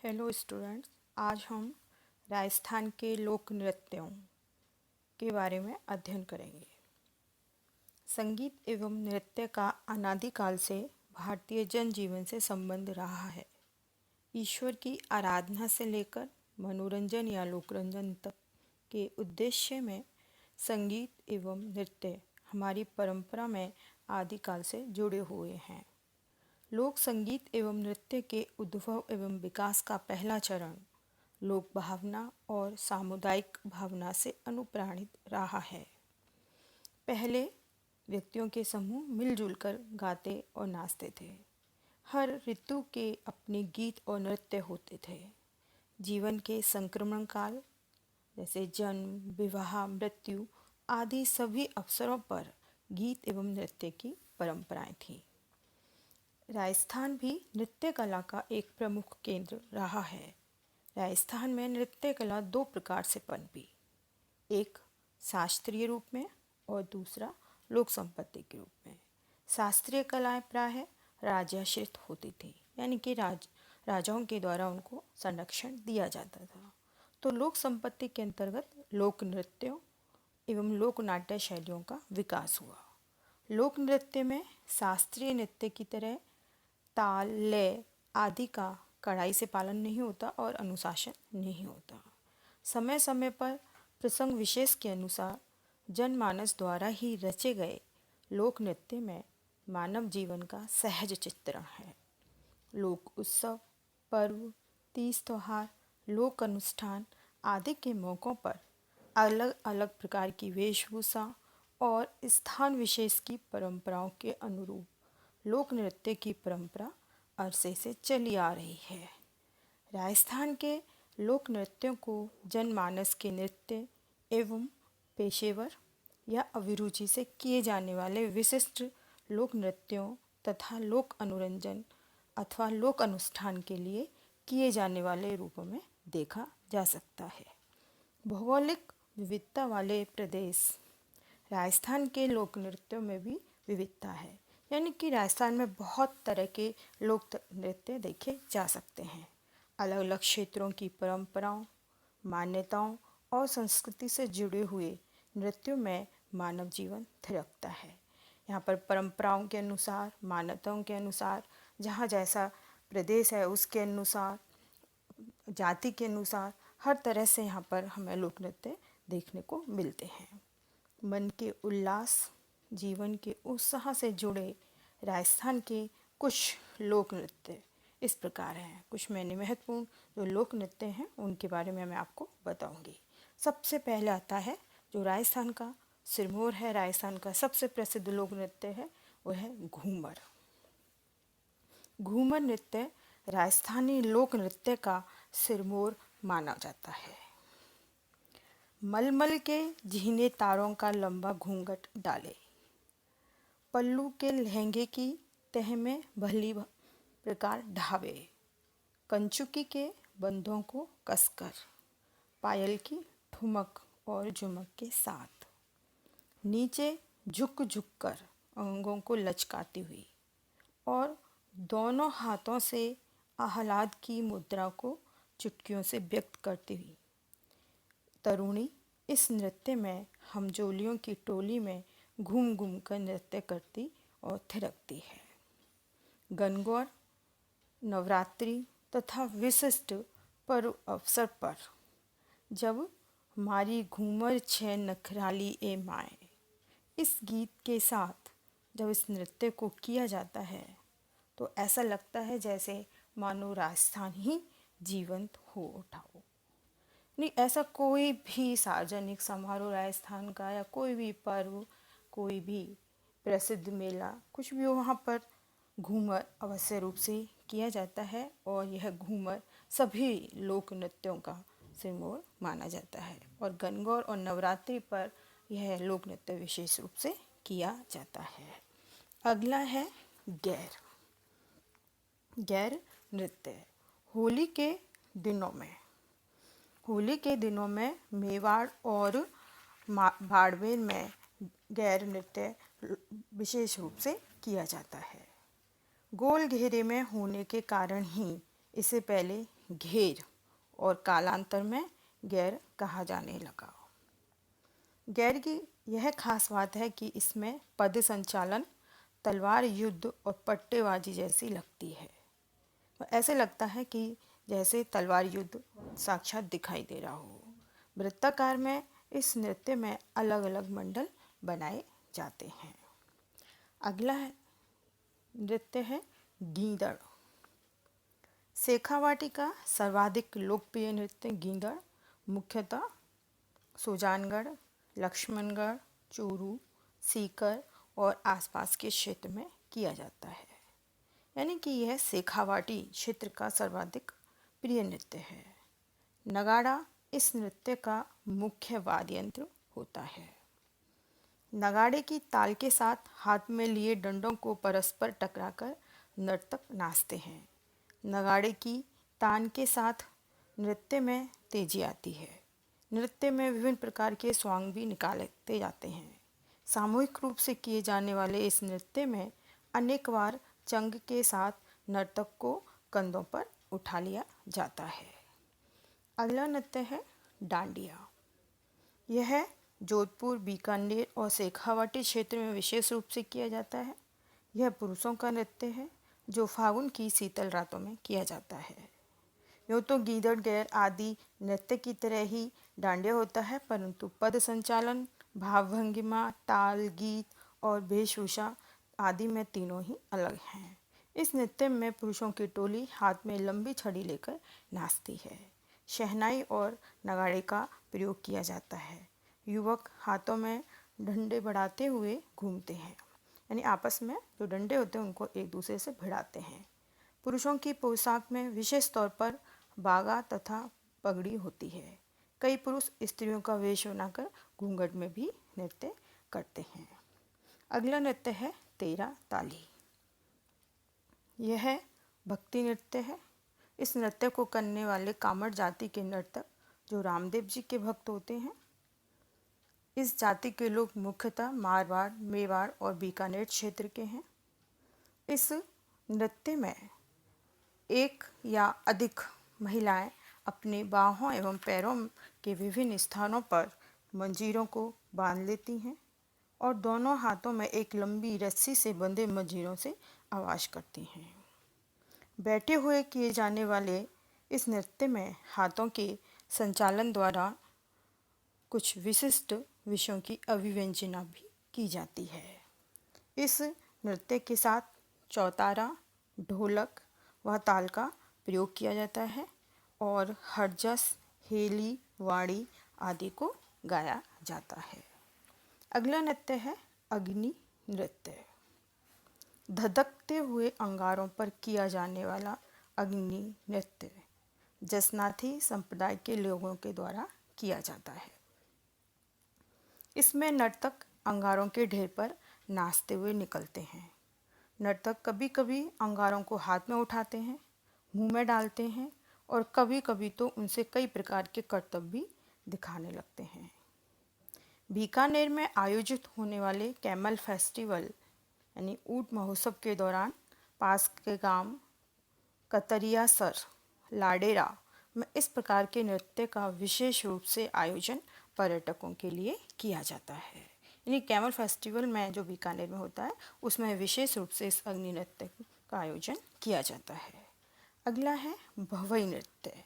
Hello students, आज हम राजस्थान के लोक नृत्यों के बारे में अध्ययन करेंगे। संगीत एवं नृत्य का अनादिकाल से भारतीय जनजीवन से संबंध रहा है। ईश्वर की आराधना से लेकर मनोरंजन या लोकरंजन तक के उद्देश्य में संगीत एवं नृत्य हमारी परंपरा में आदिकाल से जुड़े हुए हैं। लोक संगीत एवं नृत्य के उद्भव एवं विकास का पहला चरण लोक भावना और सामुदायिक भावना से अनुप्राणित रहा है। पहले व्यक्तियों के समूह मिलजुल कर गाते और नाचते थे। हर ऋतु के अपने गीत और नृत्य होते थे। जीवन के संक्रमण काल जैसे जन्म, विवाह, मृत्यु आदि सभी अवसरों पर गीत एवं नृत्य की परंपराएं थीं। राजस्थान भी नृत्य कला का एक प्रमुख केंद्र रहा है। राजस्थान में नृत्य कला दो प्रकार से पनपी, एक शास्त्रीय रूप में और दूसरा लोक संपत्ति के रूप में। शास्त्रीय कलाएं प्रायः राजाश्रित होती थी, यानी कि राजाओं के द्वारा उनको संरक्षण दिया जाता था। तो लोक संपत्ति के अंतर्गत लोक नृत्यों एवं लोक नाट्य शैलियों का विकास हुआ। लोक नृत्य में शास्त्रीय नृत्य की तरह ताल, लय आदि का कड़ाई से पालन नहीं होता और अनुशासन नहीं होता। समय समय पर प्रसंग विशेष के अनुसार जनमानस द्वारा ही रचे गए लोक नृत्य में मानव जीवन का सहज चित्रण है। लोक उत्सव, पर्व, तीज त्योहार, लोक अनुष्ठान आदि के मौक़ों पर अलग अलग प्रकार की वेशभूषा और स्थान विशेष की परंपराओं के अनुरूप लोक नृत्य की परंपरा अरसे से चली आ रही है। राजस्थान के लोक नृत्यों को जनमानस के नृत्य एवं पेशेवर या अभिरुचि से किए जाने वाले विशिष्ट लोक नृत्यों तथा लोक अनुरंजन अथवा लोक अनुष्ठान के लिए किए जाने वाले रूपों में देखा जा सकता है। भौगोलिक विविधता वाले प्रदेश राजस्थान के लोक नृत्यों में भी विविधता है, यानी कि राजस्थान में बहुत तरह के लोक नृत्य देखे जा सकते हैं। अलग अलग क्षेत्रों की परंपराओं, मान्यताओं और संस्कृति से जुड़े हुए नृत्यों में मानव जीवन थिरकता है। यहाँ पर परंपराओं के अनुसार, मान्यताओं के अनुसार, जहाँ जैसा प्रदेश है उसके अनुसार, जाति के अनुसार हर तरह से यहाँ पर हमें लोक नृत्य देखने को मिलते हैं। मन के उल्लास, जीवन के उत्साह से जुड़े राजस्थान के कुछ लोक नृत्य इस प्रकार हैं। कुछ मैंने महत्वपूर्ण जो लोक नृत्य हैं उनके बारे में मैं आपको बताऊंगी। सबसे पहले आता है जो राजस्थान का सिरमौर है, राजस्थान का सबसे प्रसिद्ध लोक नृत्य है, वह है घूमर। घूमर नृत्य राजस्थानी लोक नृत्य का सिरमौर माना जाता है। मलमल के झीने तारों का लंबा घूंघट डाले, पल्लू के लहंगे की तह में भली प्रकार ढावे, कंचुकी के बंधों को कसकर, पायल की ठुमक और झुमक के साथ, नीचे झुक झुक कर अंगों को लचकाती हुई और दोनों हाथों से आह्लाद की मुद्रा को चुटकियों से व्यक्त करती हुई तरुणी इस नृत्य में हमजोलियों की टोली में घूम घूम कर नृत्य करती और थिरकती है। गणगौर, नवरात्रि तथा विशिष्ट पर्व अवसर पर जब हमारी घूमर छे नखराली ए माए, इस गीत के साथ जब इस नृत्य को किया जाता है तो ऐसा लगता है जैसे मानो राजस्थान ही जीवंत हो उठा हो। नहीं, ऐसा कोई भी सार्वजनिक समारोह राजस्थान का या कोई भी पर्व, कोई भी प्रसिद्ध मेला, कुछ भी हो, वहाँ पर घूमर अवश्य रूप से किया जाता है और यह घूमर सभी लोक नृत्यों का सिरमौर माना जाता है। और गणगौर और नवरात्रि पर यह लोक नृत्य विशेष रूप से किया जाता है। अगला है गैर। गैर नृत्य होली के दिनों में मेवाड़ और बाड़मेर में गैर नृत्य विशेष रूप से किया जाता है। गोल घेरे में होने के कारण ही इसे पहले घेर और कालांतर में गैर कहा जाने लगा। गैर की यह खास बात है कि इसमें पद संचालन तलवार युद्ध और पट्टेबाजी जैसी लगती है। ऐसे लगता है कि जैसे तलवार युद्ध साक्षात दिखाई दे रहा हो। वृत्ताकार में इस नृत्य में अलग अलग मंडल बनाए जाते हैं। अगला नृत्य है गींदड़। शेखावाटी का सर्वाधिक लोकप्रिय नृत्य गींदड़ मुख्यतः सुजानगढ़, लक्ष्मणगढ़, चूरू, सीकर और आसपास के क्षेत्र में किया जाता है। यानी कि यह शेखावाटी क्षेत्र का सर्वाधिक प्रिय नृत्य है। नगाड़ा इस नृत्य का मुख्य वाद्य यंत्र होता है। नगाड़े की ताल के साथ हाथ में लिए डंडों को परस्पर टकराकर नर्तक नाचते हैं। नगाड़े की तान के साथ नृत्य में तेजी आती है। नृत्य में विभिन्न प्रकार के स्वांग भी निकालते जाते हैं। सामूहिक रूप से किए जाने वाले इस नृत्य में अनेक बार चंग के साथ नर्तक को कंधों पर उठा लिया जाता है। अगला नृत्य है डांडिया। यह जोधपुर, बीकानेर और शेखावाटी क्षेत्र में विशेष रूप से किया जाता है। यह पुरुषों का नृत्य है जो फागुन की शीतल रातों में किया जाता है। यूँ तो गीदड़ गैर आदि नृत्य की तरह ही डांडिया होता है, परंतु पद संचालन, भावभंगिमा, ताल, गीत और वेशभूषा आदि में तीनों ही अलग हैं। इस नृत्य में पुरुषों की टोली हाथ में लंबी छड़ी लेकर नाचती है। शहनाई और नगाड़े का प्रयोग किया जाता है। युवक हाथों में डंडे बढ़ाते हुए घूमते हैं, यानी आपस में जो डंडे होते हैं उनको एक दूसरे से भिड़ाते हैं। पुरुषों की पोशाक में विशेष तौर पर बागा तथा पगड़ी होती है। कई पुरुष स्त्रियों का वेश बनाकर घूंघट में भी नृत्य करते हैं। अगला नृत्य है तेरा ताली। यह भक्ति नृत्य है। इस नृत्य को करने वाले कामड़ जाति के नर्तक जो रामदेव जी के भक्त होते हैं। इस जाति के लोग मुख्यतः मारवाड़, मेवाड़ और बीकानेर क्षेत्र के हैं। इस नृत्य में एक या अधिक महिलाएं अपने बाहों एवं पैरों के विभिन्न स्थानों पर मंजीरों को बांध लेती हैं और दोनों हाथों में एक लंबी रस्सी से बंधे मंजीरों से आवाज़ करती हैं। बैठे हुए किए जाने वाले इस नृत्य में हाथों के संचालन द्वारा कुछ विशिष्ट विषयों की अभिव्यंजना भी की जाती है। इस नृत्य के साथ चौतारा, ढोलक व ताल का प्रयोग किया जाता है और हरजस, हेली, वाड़ी आदि को गाया जाता है। अगला नृत्य है अग्नि नृत्य। धधकते हुए अंगारों पर किया जाने वाला अग्नि नृत्य जसनाथी संप्रदाय के लोगों के द्वारा किया जाता है। इसमें नर्तक अंगारों के ढेर पर नाचते हुए निकलते हैं। नर्तक कभी कभी अंगारों को हाथ में उठाते हैं, मुंह में डालते हैं और कभी कभी तो उनसे कई प्रकार के करतब भी दिखाने लगते हैं। बीकानेर में आयोजित होने वाले कैमल फेस्टिवल यानी ऊंट महोत्सव के दौरान पास के गांव कतरियासर, लाडेरा में इस प्रकार के नृत्य का विशेष रूप से आयोजन पर्यटकों के लिए किया जाता है। यानी कैमल फेस्टिवल में जो बीकानेर में होता है उसमें विशेष रूप से इस अग्नि नृत्य का आयोजन किया जाता है। अगला है भवई नृत्य।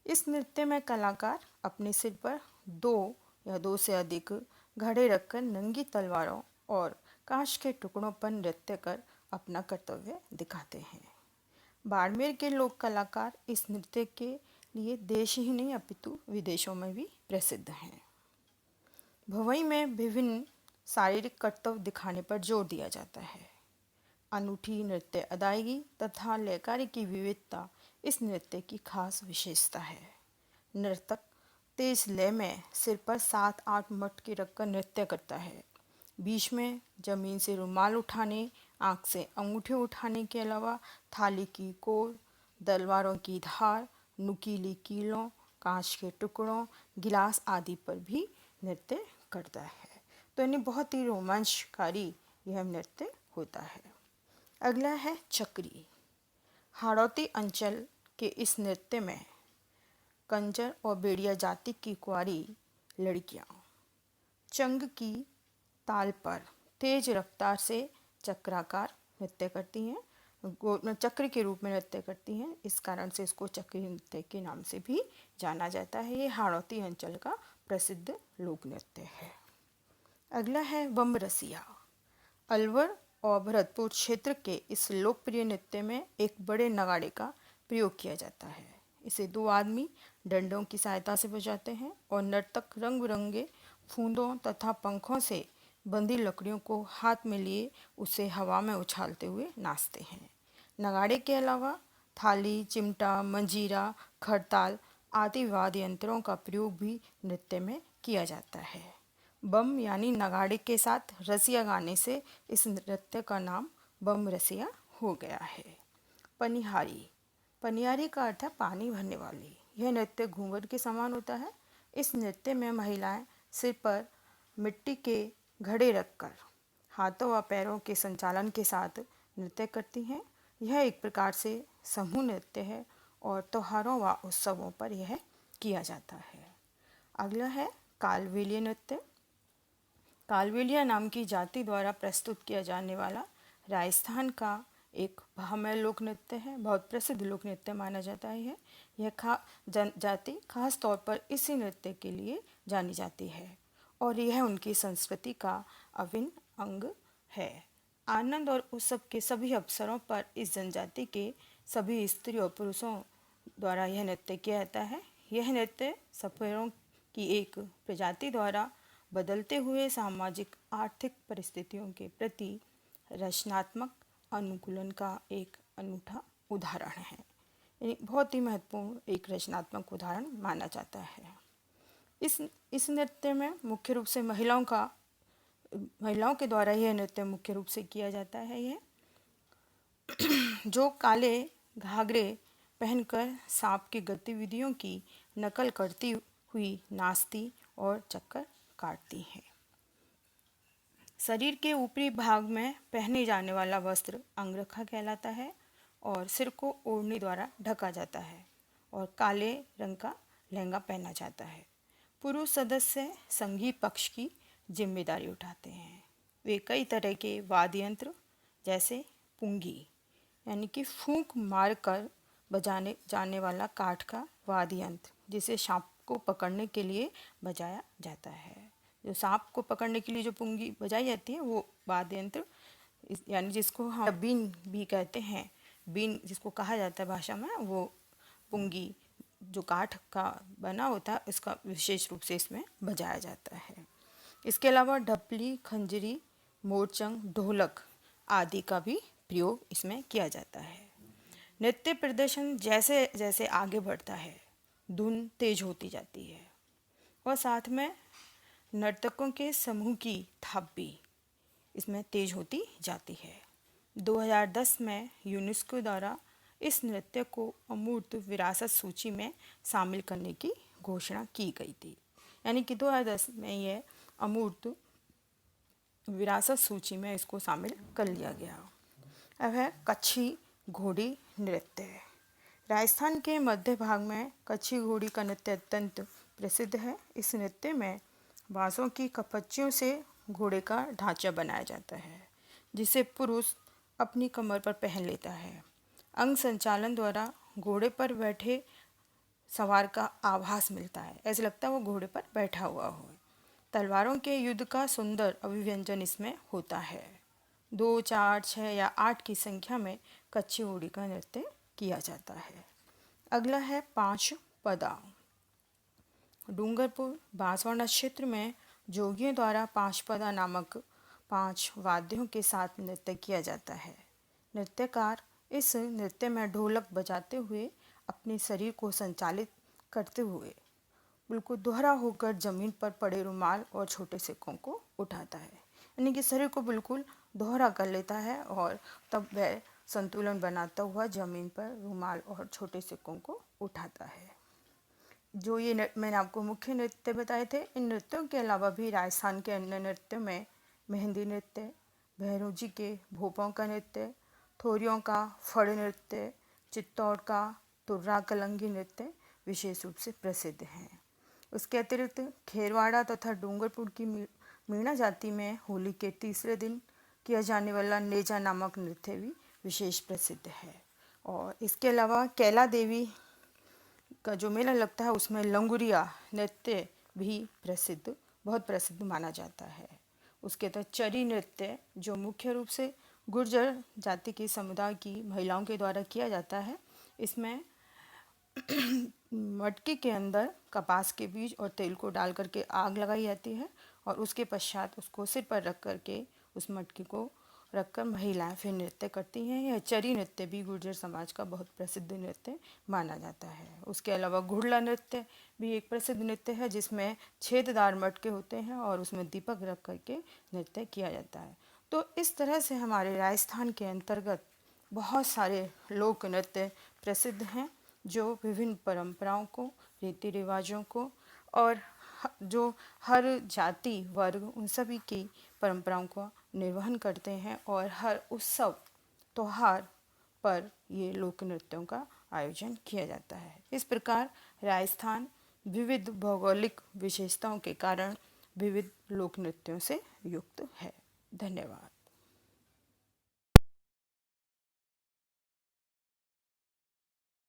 इस नृत्य में कलाकार अपने सिर पर 2 या 2 से अधिक घड़े रखकर नंगी तलवारों और कांच के टुकड़ों पर नृत्य कर अपना कर्तव्य दिखाते हैं। बाड़मेर के लोक कलाकार इस नृत्य के लिए देश ही नहीं अपितु विदेशों में भी प्रसिद्ध हैं। भवई में विभिन्न शारीरिक कर्तव्य दिखाने पर जोर दिया जाता है। अनूठी नृत्य अदायगी तथा लयकारी की विविधता इस नृत्य की खास विशेषता है। नर्तक तेज लय में सिर पर 7-8 मटके रखकर नृत्य करता है। बीच में जमीन से रुमाल उठाने, आँख से अंगूठे उठाने के अलावा थाली की कोर, तलवारों की धार, नुकीली कीलों, कांच के टुकड़ों, गिलास आदि पर भी नृत्य करता है। तो यानी बहुत ही रोमांचकारी यह नृत्य होता है। अगला है चक्री। हाड़ौती अंचल के इस नृत्य में कंजर और बेड़िया जाति की कुंवारी लड़कियां चंग की ताल पर तेज रफ्तार से चक्राकार नृत्य करती हैं, चक्र के रूप में नृत्य करती हैं। इस कारण से इसको चक्री नृत्य के नाम से भी जाना जाता है। ये हाड़ौती अंचल का प्रसिद्ध लोक नृत्य है। अगला है बमरसिया। अलवर और भरतपुर क्षेत्र के इस लोकप्रिय नृत्य में एक बड़े नगाड़े का प्रयोग किया जाता है। इसे दो आदमी डंडों की सहायता से बजाते हैं और नर्तक रंग बिरंगे फूंदों तथा पंखों से बंधी लकड़ियों को हाथ में लिए उसे हवा में उछालते हुए नाचते हैं। नगाड़े के अलावा थाली, चिमटा, मंजीरा, खड़ताल आदि वाद्य यंत्रों का प्रयोग भी नृत्य में किया जाता है। बम यानी नगाड़े के साथ रसिया गाने से इस नृत्य का नाम बम रसिया हो गया है। पनिहारी। पनिहारी का अर्थ है पानी भरने वाली। यह नृत्य घूंघट के समान होता है। इस नृत्य में महिलाएं सिर पर मिट्टी के घड़े रखकर हाथों व पैरों के संचालन के साथ नृत्य करती हैं। यह एक प्रकार से समूह नृत्य है और त्योहारों व उत्सवों पर यह किया जाता है। अगला है कालबेलिया नृत्य। कालबेलिया नाम की जाति द्वारा प्रस्तुत किया जाने वाला राजस्थान का एक भामय लोक नृत्य है। बहुत प्रसिद्ध लोक नृत्य माना जाता है। यह जाति खास तौर पर इसी नृत्य के लिए जानी जाती है और यह उनकी संस्कृति का अभिन्न अंग है। आनंद और उत्सव के सभी अवसरों पर इस जनजाति के सभी स्त्री और पुरुषों द्वारा यह नृत्य किया जाता है। यह नृत्य सफरों की एक प्रजाति द्वारा बदलते हुए सामाजिक आर्थिक परिस्थितियों के प्रति रचनात्मक अनुकूलन का एक अनूठा उदाहरण है। बहुत ही महत्वपूर्ण एक रचनात्मक उदाहरण माना जाता है। इस नृत्य में मुख्य रूप से महिलाओं के द्वारा यह नृत्य मुख्य रूप से किया जाता है। यह जो काले घाघरे पहनकर सांप की गतिविधियों की नकल करती हुई नाचती और चक्कर काटती हैं। शरीर के ऊपरी भाग में पहने जाने वाला वस्त्र अंगरखा कहलाता है और सिर को ओढ़नी द्वारा ढका जाता है और काले रंग का लहंगा पहना जाता है। पुरुष सदस्य संगीत पक्ष की जिम्मेदारी उठाते हैं। वे कई तरह के वाद्य यंत्र जैसे पुंगी यानी कि फूंक मारकर बजाने जाने वाला काठ का वाद्य यंत्र जिसे सांप को पकड़ने के लिए बजाया जाता है। जो सांप को पकड़ने के लिए जो पुंगी बजाई जाती है वो वाद्य यंत्र यानी जिसको हम बीन भी कहते हैं, बीन जिसको कहा जाता है भाषा में, वो पुंगी जो काठ का बना होता है इसका विशेष रूप से इसमें बजाया जाता है। इसके अलावा ढपली, खंजरी, मोरचंग, ढोलक आदि का भी प्रयोग इसमें किया जाता है। नृत्य प्रदर्शन जैसे जैसे आगे बढ़ता है धुन तेज होती जाती है और साथ में नर्तकों के समूह की थाप भी इसमें तेज होती जाती है। 2010 में यूनेस्को द्वारा इस नृत्य को अमूर्त विरासत सूची में शामिल करने की घोषणा की गई थी। यानी कि 2010 में यह अमूर्त विरासत सूची में इसको शामिल कर लिया गया। अब है कच्छी घोड़ी नृत्य। राजस्थान के मध्य भाग में कच्छी घोड़ी का नृत्य अत्यंत प्रसिद्ध है। इस नृत्य में बांसों की कपच्चियों से घोड़े का ढांचा बनाया जाता है जिसे पुरुष अपनी कमर पर पहन लेता है। अंग संचालन द्वारा घोड़े पर बैठे सवार का आभास मिलता है, ऐसा लगता है वो घोड़े पर बैठा हुआ हो। तलवारों के युद्ध का सुंदर अभिव्यंजन इसमें होता है। 2, 4, 6 या 8 की संख्या में कच्छी घोड़ी का नृत्य किया जाता है। अगला है 5 पदा। डूंगरपुर बांसवाड़ा क्षेत्र में जोगियों द्वारा 5 पदा नामक 5 वाद्यों के साथ नृत्य किया जाता है। नृत्यकार इस नृत्य में ढोलक बजाते हुए अपने शरीर को संचालित करते हुए बिल्कुल दोहरा होकर जमीन पर पड़े रुमाल और छोटे सिक्कों को उठाता है। यानी कि शरीर को बिल्कुल दोहरा कर लेता है और तब वह संतुलन बनाता हुआ जमीन पर रुमाल और छोटे सिक्कों को उठाता है। जो ये मैंने आपको मुख्य नृत्य बताए थे, इन नृत्यों के अलावा भी राजस्थान के अन्य नृत्यों में मेहंदी नृत्य, भैरू जी के भोपों का नृत्य, थोरियों का फड़ नृत्य, चित्तौड़ का तुर्रा कलंगी नृत्य विशेष रूप से प्रसिद्ध हैं। उसके अतिरिक्त खेरवाड़ा तथा डूंगरपुर की मीणा जाति में होली के तीसरे दिन किया जाने वाला नेजा नामक नृत्य भी विशेष प्रसिद्ध है। और इसके अलावा कैला देवी का जो मेला लगता है उसमें लंगुरिया नृत्य भी बहुत प्रसिद्ध माना जाता है। उसके तहत चरी नृत्य जो मुख्य रूप से गुर्जर जाति के समुदाय की महिलाओं के द्वारा किया जाता है। इसमें मटकी के अंदर कपास के बीज और तेल को डाल करके आग लगाई जाती है और उसके पश्चात उसको सिर पर रख करके उस मटकी को रखकर महिलाएं फिर नृत्य करती हैं। यह चरी नृत्य भी गुर्जर समाज का बहुत प्रसिद्ध नृत्य माना जाता है। उसके अलावा घुड़ला नृत्य भी एक प्रसिद्ध नृत्य है जिसमें छेददार मटके होते हैं और उसमें दीपक रख करके नृत्य किया जाता है। तो इस तरह से हमारे राजस्थान के अंतर्गत बहुत सारे लोक नृत्य प्रसिद्ध हैं जो विभिन्न परंपराओं को, रीति रिवाजों को और जो हर जाति वर्ग उन सभी की परंपराओं को निर्वहन करते हैं और हर उत्सव त्योहार पर ये लोक नृत्यों का आयोजन किया जाता है। इस प्रकार राजस्थान विविध भौगोलिक विशेषताओं के कारण विविध लोक नृत्यों से युक्त है। धन्यवाद।